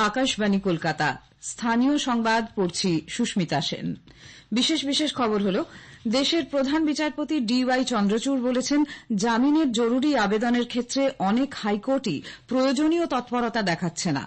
আকাশবাণী কলকাতা স্থানীয় সংবাদ পড়ছি সুস্মিতা সেন। বিশেষ বিশেষ খবর হল, দেশের প্রধান বিচারপতি DY চন্দ্রচূড় বলেছেন, জামিনের জরুরি আবেদনের ক্ষেত্রে অনেক হাইকোর্টই প্রয়োজনীয় তৎপরতা দেখাচ্ছে না।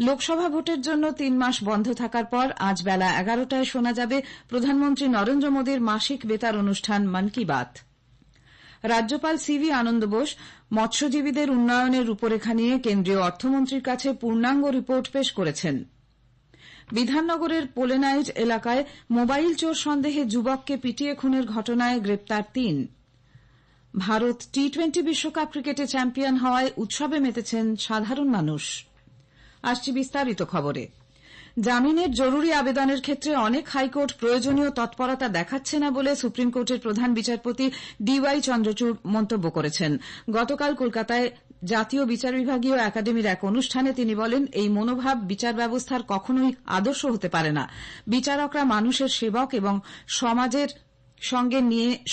লোকসভা ভোটের জন্য 3 মাস বন্ধ থাকার পর আজ বেলা 11টায় শোনা যাবে প্রধানমন্ত্রী নরেন্দ্র মোদীর মাসিক বেতার অনুষ্ঠান মন কি বাত। রাজ্যপাল CV আনন্দ বোস মৎস্যজীবীদের উন্নয়নের রূপরেখা নিয়ে কেন্দ্রীয় অর্থমন্ত্রীর কাছে পূর্ণাঙ্গ রিপোর্ট পেশ করেছেন। বিধাননগরের পোলেনাইট এলাকায় মোবাইল চোর সন্দেহে যুবককে পিটিয়ে খুনের ঘটনায় গ্রেপ্তার 3। ভারত T20 বিশ্বকাপ ক্রিকেটে চ্যাম্পিয়ন হওয়ায় উৎসবে মেতেছেন সাধারণ মানুষ। আসছি বিস্তারিত খবরে। জামিনের জরুরি আবেদনের ক্ষেত্রে অনেক হাইকোর্ট প্রয়োজনীয় তৎপরতা দেখাচ্ছে না বলে সুপ্রিম কোর্টের প্রধান বিচারপতি DY চন্দ্রচূড় মন্তব্য করেছেন। গতকাল কলকাতায় জাতীয় বিচার বিভাগীয় একাডেমির এক অনুষ্ঠানে তিনি বলেন, এই মনোভাব বিচার ব্যবস্থার কখনোই আদর্শ হতে পারে না। বিচারকরা মানুষের সেবক এবং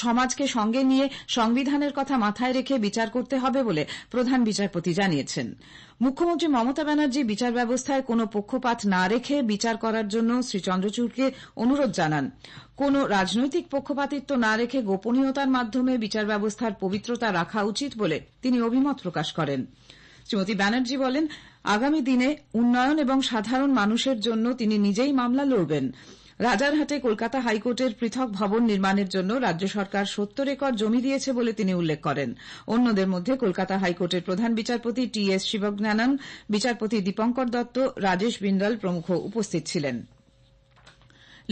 সমাজকে সঙ্গে নিয়ে সংবিধানের কথা মাথায় রেখে বিচার করতে হবে বলে প্রধান বিচারপতি জানিয়েছেন। মুখ্যমন্ত্রী মমতা ব্যানার্জি বিচার ব্যবস্থায় কোনো পক্ষপাত না রেখে বিচার করার জন্য শ্রী চন্দ্রচূড়কে অনুরোধ জানান। কোনো রাজনৈতিক পক্ষপাতিত্ব না রেখে গোপনীয়তার মাধ্যমে বিচার ব্যবস্থার পবিত্রতা রাখা উচিত বলে তিনি অভিমত প্রকাশ করেন। শ্রীমতী ব্যানার্জি বলেন, আগামী দিনে উন্নয়ন এবং সাধারণ মানুষের জন্য তিনি নিজেই মামলা লড়বেন। রাজারহাটে কলকাতা হাইকোর্টের পৃথক ভবন নির্মাণের জন্য রাজ্য সরকার 70 একর জমি দিয়েছে বলে তিনি উল্লেখ করেন। অন্যদের মধ্যে কলকাতা হাইকোর্টের প্রধান বিচারপতি TS শিবজ্ঞানন, বিচারপতি দীপঙ্কর দত্ত, রাজেশ বিন্দাল প্রমুখ উপস্থিত ছিলেন।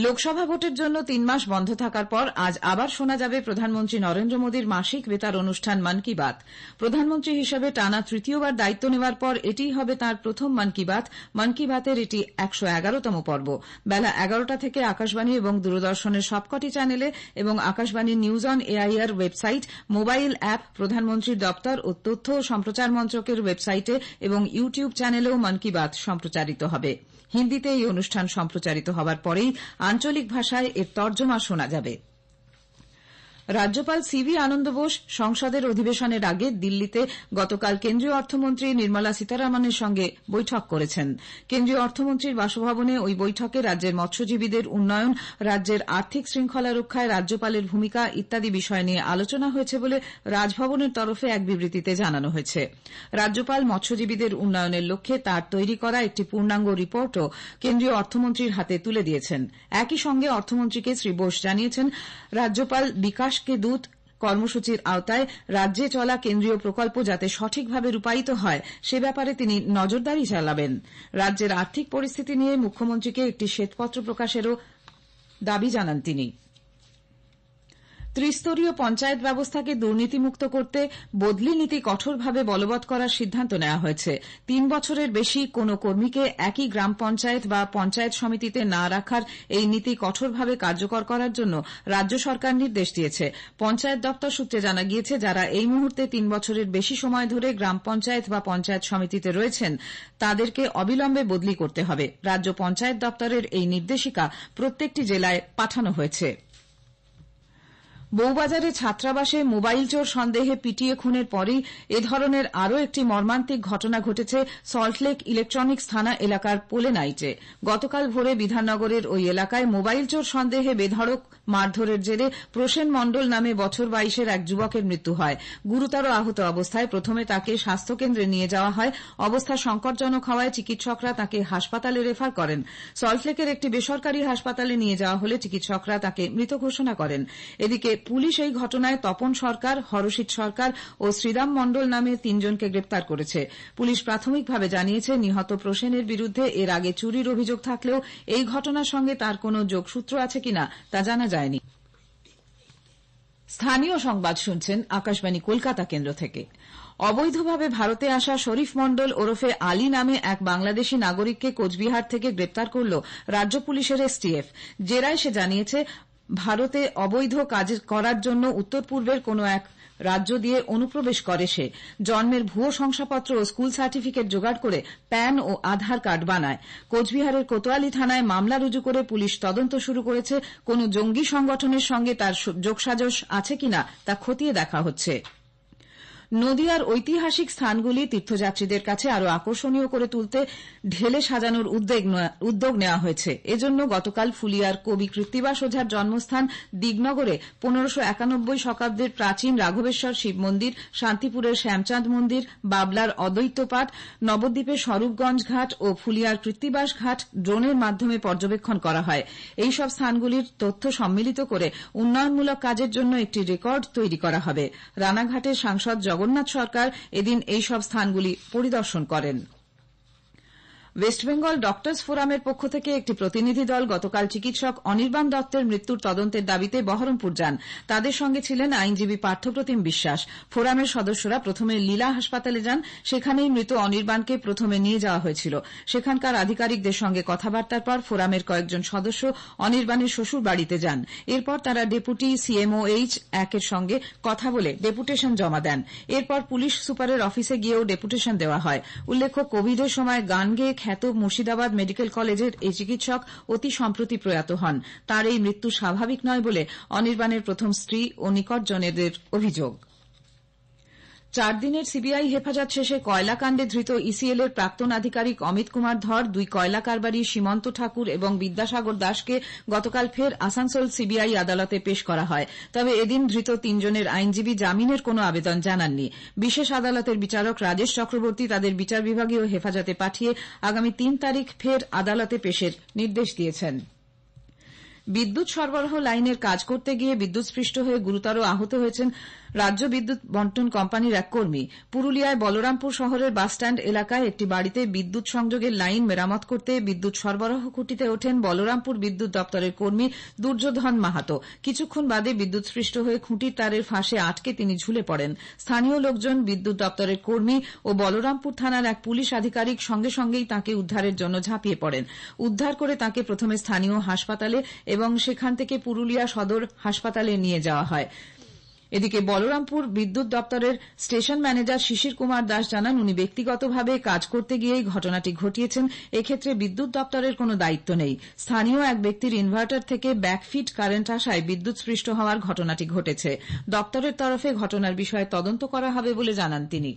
লোকসভা ভোটের জন্য 3 মাস বন্ধ থাকার পর আজ আবার শোনা যাবে প্রধানমন্ত্রী নরেন্দ্র মোদীর মাসিক বেতার অনুষ্ঠান মন কি বাত। প্রধানমন্ত্রী হিসেবে টানা তৃতীয়বার দায়িত্ব নেওয়ার পর এটিই হবে তাঁর প্রথম মন কি বাত। মন কি বাতের এটি 111তম পর্ব। বেলা 11টা থেকে আকাশবাণী এবং দূরদর্শনের সবকটি চ্যানেলে এবং Akashvani news on AIR website, mobile app, প্রধানমন্ত্রীর দপ্তর ও তথ্য ও সম্প্রচার মন্ত্রকের ওয়েবসাইটে এবং ইউটিউব চ্যানেলেও মন কি বাত সম্প্রচারিত হবে। হিন্দিতে এই অনুষ্ঠান সম্প্রচারিত হবার পরেই আঞ্চলিক ভাষায় এর তর্জমা শোনা যাবে। রাজ্যপাল CV আনন্দ বোস সংসদের অধিবেশনের আগে দিল্লিতে গতকাল কেন্দ্রীয় অর্থমন্ত্রী নির্মলা সীতারামনের সঙ্গে বৈঠক করেছেন। কেন্দ্রীয় অর্থমন্ত্রীর বাসভবনে ওই বৈঠকে রাজ্যের মৎস্যজীবীদের উন্নয়ন, রাজ্যের আর্থিক শৃঙ্খলা রক্ষায় রাজ্যপালের ভূমিকা ইত্যাদি বিষয় নিয়ে আলোচনা হয়েছে বলে রাজভবনের তরফে এক বিবৃতিতে জানানো হয়েছে। রাজ্যপাল মৎস্যজীবীদের উন্নয়নের লক্ষ্যে তাঁর তৈরি করা একটি পূর্ণাঙ্গ রিপোর্টও কেন্দ্রীয় অর্থমন্ত্রীর হাতে তুলে দিয়েছেন। একই সঙ্গে অর্থমন্ত্রীকে শ্রী বোস জানিয়েছেন, রাজ্যপাল বিকাশ কে দূত কর্মসূচির আওতায় রাজ্যে চলা কেন্দ্রীয় প্রকল্প যাতে সঠিকভাবে রূপায়িত হয় সে ব্যাপারে তিনি নজরদারি চালাবেন। রাজ্যের আর্থিক পরিস্থিতি নিয়ে মুখ্যমন্ত্রীকে একটি শ্বেতপত্র প্রকাশেরও দাবি জানান তিনি। ত্রিস্তরীয় পঞ্চায়েত ব্যবস্থাকে দুর্নীতিমুক্ত করতে বদলি নীতি কঠোরভাবে বলবৎ করার সিদ্ধান্ত নেওয়া হয়েছে। 3 বছরের বেশি কোনো কর্মীকে একই গ্রাম পঞ্চায়েত বা পঞ্চায়েত সমিতিতে না রাখার এই নীতি কঠোরভাবে কার্যকর করার জন্য রাজ্য সরকার নির্দেশ দিয়েছে। পঞ্চায়েত দপ্তর সূত্রে জানা গিয়েছে, যারা এই মুহূর্তে 3 বছরের বেশি সময় ধরে গ্রাম পঞ্চায়েত বা পঞ্চায়েত সমিতিতে রয়েছেন তাদেরকে অবিলম্বে বদলি করতে হবে। রাজ্য পঞ্চায়েত দপ্তরের এই নির্দেশিকা প্রত্যেকটি জেলায় পাঠানো হয়েছে। বউবাজারে ছাত্রাবাসে মোবাইল চোর সন্দেহে পিটিয়ে খুনের পরই এ ধরনের আরও একটি মর্মান্তিক ঘটনা ঘটেছে সল্টলেক ইলেকট্রনিক্স থানা এলাকার পোলেনাইটে। গতকাল ভোরে বিধাননগরের ওই এলাকায় মোবাইল চোর সন্দেহে বেধড়ক মারধরের জেরে প্রসেন মণ্ডল নামে বছর 22-এর এক যুবকের মৃত্যু হয়। গুরুতর আহত অবস্থায় প্রথমে তাকে স্বাস্থ্যকেন্দ্রে নিয়ে যাওয়া হয়। অবস্থা সংকটজনক হওয়ায় চিকিৎসকরা তাকে হাসপাতালে রেফার করেন। সল্টলেকের একটি বেসরকারি হাসপাতালে নিয়ে যাওয়া হলে চিকিৎসকরা তাকে মৃত ঘোষণা করেন। এদিকে পুলিশ এই ঘটনায় তপন সরকার, হরষিত সরকার ও শ্রীরাম মণ্ডল নামে 3 জনকে গ্রেপ্তার করেছে। পুলিশ প্রাথমিকভাবে জানিয়েছে, নিহত প্রসেনের বিরুদ্ধে এর আগে চুরির অভিযোগ থাকলেও এই ঘটনার সঙ্গে তার কোনো যোগসূত্র আছে কিনা তা জানা যায়নি। স্থানীয় সংবাদ শুনছেন আকাশবাণী কলকাতা কেন্দ্র থেকে। অবৈধভাবে ভারতে আসা শরীফ মণ্ডল ওরফে আলী নামে এক বাংলাদেশী নাগরিককে কোচবিহার থেকে গ্রেপ্তার করল রাজ্য পুলিশের STF। জেরায় সে জানিয়েছে, ভারতে অবৈধ কাজ করার জন্য উত্তর পূর্বের কোনো এক রাজ্য দিয়ে অনুপ্রবেশ করে সে। জন্মের ভুয়ো শংসাপত্র ও স্কুল সার্টিফিকেট জোগাড় করে প্যান ও আধার কার্ড বানায়। কোচবিহারের কোতোয়ালি থানায় মামলা রুজু করে পুলিশ তদন্ত শুরু করেছে। কোনো জঙ্গি সংগঠনের সঙ্গে তার যোগসাজশ আছে কিনা তা খতিয়ে দেখা হচ্ছে। নদিয়ার ঐতিহাসিক স্থানগুলি তীর্থযাত্রীদের কাছে আরও আকর্ষণীয় করে তুলতে ঢেলে সাজানোর উদ্যোগ নেওয়া হয়েছে। এজন্য গতকাল ফুলিয়ার কবি কৃত্তিবাস ওঝার জন্মস্থান দিগনগরে 1591 শতাব্দীর প্রাচীন রাঘবেশ্বর শিব মন্দির, শান্তিপুরের শ্যামচাঁদ মন্দির, বাবলার অদ্বৈতপাঠ, নবদ্বীপের স্বরূপগঞ্জ ঘাট ও ফুলিয়ার কৃত্তিবাস ঘাট ড্রোনের মাধ্যমে পর্যবেক্ষণ করা হয়। এই সব স্থানগুলির তথ্য সম্মিলিত করে উন্নয়নমূলক কাজের জন্য একটি রেকর্ড তৈরি করা হবে। রানাঘাটের সাংসদ জগন্নাথ সরকার এদিন এই সব স্থানগুলি পরিদর্শন করেন। ওয়েস্টবেঙ্গল ডক্টর্স ফোরামের পক্ষ থেকে একটি প্রতিনিধি দল গতকাল চিকিৎসক অনির্বাণ দত্তের মৃত্যুর তদন্তের দাবিতে বহরমপুর যান। তাদের সঙ্গে ছিলেন আইনজীবী পার্থপ্রতিম বিশ্বাস। ফোরামের সদস্যরা প্রথমে লীলা হাসপাতালে যান। সেখানেই মৃত অনির্বাণকে প্রথমে নিয়ে যাওয়া হয়েছিল। সেখানকার আধিকারিকদের সঙ্গে কথাবার্তার পর ফোরামের কয়েকজন সদস্য অনির্বাণের শ্বশুর বাড়িতে যান। এরপর তারা ডেপুটি CMOH 1-এর সঙ্গে কথা বলে ডেপুটেশন জমা দেন। এরপর পুলিশ সুপারের অফিসে গিয়েও ডেপুটেশন দেওয়া হয়। উল্লেখ্য, কোভিডের সময় গান গেয়ে খ্যাত মুর্শিদাবাদ মেডিকেল কলেজের এই চিকিৎসক অতি সম্প্রতি প্রয়াত হন। তার এই মৃত্যু স্বাভাবিক নয় বলে অনির্বাণের প্রথম স্ত্রী ও নিকটজনেদের অভিযোগ। 4 দিনের সিবিআই হেফাজত শেষে কয়লা কাণ্ডে ধৃত ECL এর প্রাক্তন আধিকারিক অমিত কুমার ধর, 2 কয়লা কারবারি সীমন্ত ঠাকুর এবং বিদ্যাসাগর দাসকে গতকাল ফের আসানসোল সিবিআই আদালতে পেশ করা হয়। তবে এদিন ধৃত 3 জনের আইনজীবী জামিনের কোনো আবেদন জানাননি। বিশেষ আদালতের বিচারক রাজেশ চক্রবর্তী তাদের বিচার বিভাগীয় হেফাজতে পাঠিয়ে আগামী 3 তারিখ ফের আদালতে পেশের নির্দেশ দিয়েছেন। বিদ্যুৎ সরবরাহ লাইনের কাজ করতে গিয়ে বিদ্যুৎস্পৃষ্ট হয়ে গুরুতর আহত হয়েছেন রাজ্য বিদ্যুৎ বন্টন কোম্পানির এক কর্মী। পুরুলিয়ায় বলরামপুর শহরের বাসস্ট্যান্ড এলাকায় একটি বাড়িতে বিদ্যুৎ সংযোগের লাইন মেরামত করতে বিদ্যুৎ সরবরাহ খুঁটিতে ওঠেন বলরামপুর বিদ্যুৎ দপ্তরের কর্মী দুর্যোধন মাহাতো। কিছুক্ষণ বাদে বিদ্যুৎস্পৃষ্ট হয়ে খুঁটির তারের ফাঁসে আটকে তিনি ঝুলে পড়েন। স্থানীয় লোকজন, বিদ্যুৎ দপ্তরের কর্মী ও বলরামপুর থানার এক পুলিশ আধিকারিক সঙ্গে সঙ্গেই তাঁকে উদ্ধারের জন্য ঝাঁপিয়ে পড়েন। উদ্ধার করে তাঁকে প্রথমে স্থানীয় হাসপাতালে এবং সেখান থেকে পুরুলিয়া সদর হাসপাতালে নিয়ে যাওয়া হয়। এদিকে বলরামপুর বিদ্যুৎ দপ্তরের স্টেশন ম্যানেজার শিশির কুমার দাস জানান, উনি ব্যক্তিগতভাবে কাজ করতে গিয়েই ঘটনাটি ঘটিয়েছেন। এক্ষেত্রে বিদ্যুৎ দপ্তরের কোনো দায়িত্ব নেই। স্থানীয় এক ব্যক্তির ইনভার্টার থেকে ব্যাকফিট কারেন্ট আসায় বিদ্যুৎস্পৃষ্ট হওয়ার ঘটনাটি ঘটেছে। দপ্তরের তরফে ঘটনার বিষয়ে তদন্ত করা হবে বলে জানান তিনি।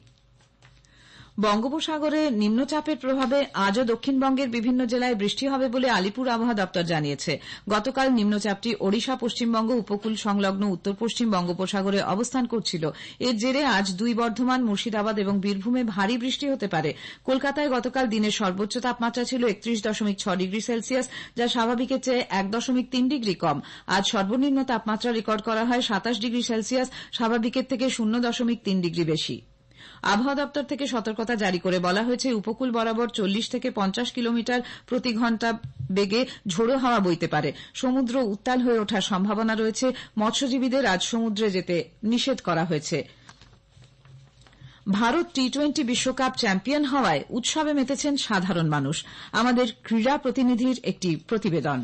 বঙ্গোপসাগরে নিম্নচাপের প্রভাবে আজও দক্ষিণবঙ্গের বিভিন্ন জেলায় বৃষ্টি হবে বলে আলিপুর আবহাওয়া দপ্তর জানিয়েছে। গতকাল নিম্নচাপটি ওড়িশা, পশ্চিমবঙ্গ উপকূল সংলগ্ন উত্তর পশ্চিম বঙ্গোপসাগরে অবস্থান করছিল। এর জেরে আজ 2 বর্ধমান, মুর্শিদাবাদ এবং বীরভূমে ভারী বৃষ্টি হতে পারে। কলকাতায় গতকাল দিনের সর্বোচ্চ তাপমাত্রা ছিল 31.6 ডিগ্রি সেলসিয়াস, যা স্বাভাবিকের চেয়ে 1.3 ডিগ্রি কম। আজ সর্বনিম্ন তাপমাত্রা রেকর্ড করা হয় 27 ডিগ্রি সেলসিয়াস, স্বাভাবিকের থেকে 0.3 ডিগ্রি বেশি। আবহাওয়া দপ্তর থেকে সতর্কতা জারি করে বলা হয়েছে, উপকূল বরাবর 40 থেকে 50 কিলোমিটার প্রতি ঘণ্টা বেগে ঝোড়ো হাওয়া বইতে পারে। সমুদ্র উত্তাল হয়ে ওঠার সম্ভাবনা রয়েছে। মৎস্যজীবীদের আজ সমুদ্রে যেতে নিষেধ করা হয়েছে। ভারত T20 বিশ্বকাপ চ্যাম্পিয়ন হওয়ায় উৎসবে মেতেছেন সাধারণ মানুষ। আমাদের ক্রীড়া প্রতিনিধির একটি প্রতিবেদন।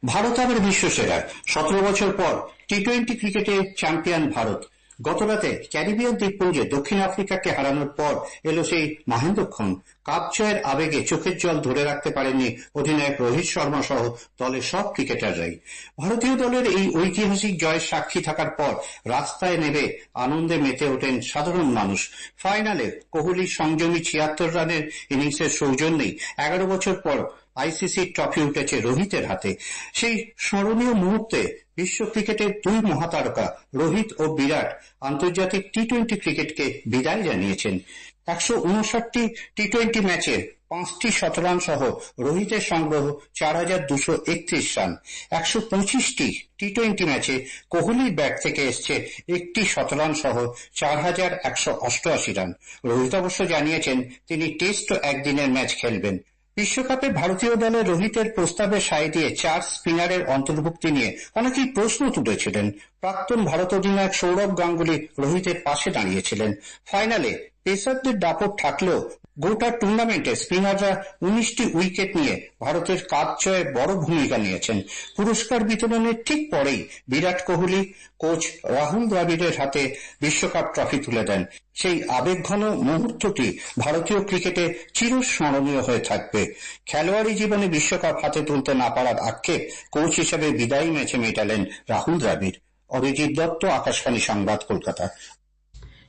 ভারত আবার বিশ্বসেরা। 17 বছর পর T20 ক্রিকেটে চ্যাম্পিয়ন ভারত। গতরাতে ক্যারিবিয়ান দ্বীপপুঞ্জে দক্ষিণ আফ্রিকাকে হারানোর পর এলো সেই মহেন্দ্রক্ষণ। কাপ জয়ের আবেগে চোখের জল ধরে রাখতে পারেননি অধিনায়ক রোহিত শর্মা সহ দলের সব ক্রিকেটাররাই। ভারতীয় দলের এই ঐতিহাসিক জয়ের সাক্ষী থাকার পর রাস্তায় নেমে আনন্দে মেতে ওঠেন সাধারণ মানুষ। ফাইনালে কোহলির সংযমী 76 রানের ইনিংসের সৌজন্যেই 11 বছর পর ICC ট্রফি উঠেছে রোহিতের হাতে। সেই স্মরণীয় মুহূর্তে বিশ্ব ক্রিকেটের 2 মহাতারকা রোহিত ও বিরাট আন্তর্জাতিক T20 ক্রিকেটকে বিদায় জানিয়েছেন। 159টি T20 ম্যাচের 5টি শতরান সহ রোহিতের সংগ্রহ 4231 রান। 125টি T20 ম্যাচে কোহলির ব্যাট থেকে এসছে 1টি শতরান সহ 4188 রান। রোহিত অবশ্য জানিয়েছেন তিনি টেস্ট ও একদিনের ম্যাচ খেলবেন। বিশ্বকাপে ভারতীয় দলে রোহিতের প্রস্তাবে সায় দিয়ে 4 স্পিনারের অন্তর্ভুক্তি নিয়ে অনেকেই প্রশ্ন তুলেছিলেন। প্রাক্তন ভারত অধিনায়ক সৌরভ গাঙ্গুলি রোহিতের পাশে দাঁড়িয়েছিলেন। ফাইনালে পেসারদের দাপট থাকলেও গোটা টুর্নামেন্টে স্পিনাররা 19টি উইকেট নিয়ে ভারতের কাপ জয়ে বড় ভূমিকা নিয়েছেন। পুরস্কার বিতরণের ঠিক পরেই বিরাট কোহলি কোচ রাহুল দ্রাবিড়ের হাতে বিশ্বকাপ ট্রফি তুলে দেন। সেই আবেগঘন মুহূর্তটি ভারতীয় ক্রিকেটে চিরস্মরণীয় হয়ে থাকবে। খেলোয়াড়ি জীবনে বিশ্বকাপ হাতে তুলতে না পারার আক্ষেপ কোচ হিসেবে বিদায়ী ম্যাচে মেটালেন রাহুল দ্রাবিড়। অরিজিৎ দত্ত, আকাশবাণী সংবাদ, কলকাতা।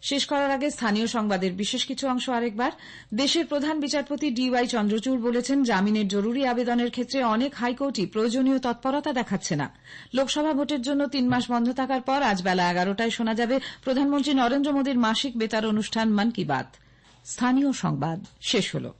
শেষ করার আগে স্থানীয় সংবাদের বিশেষ কিছু অংশ আরেকবার। দেশের প্রধান বিচারপতি DY চন্দ্রচূড় বলেছেন, জামিনের জরুরি আবেদনের ক্ষেত্রে অনেক হাইকোর্টই প্রয়োজনীয় তৎপরতা দেখাচ্ছে না। লোকসভা ভোটের জন্য 3 মাস বন্ধ থাকার পর আজ বেলা 11টায় শোনা যাবে প্রধানমন্ত্রী নরেন্দ্র মোদীর মাসিক বেতার অনুষ্ঠান মন কি বাত। স্থানীয় সংবাদ শেষ হলো।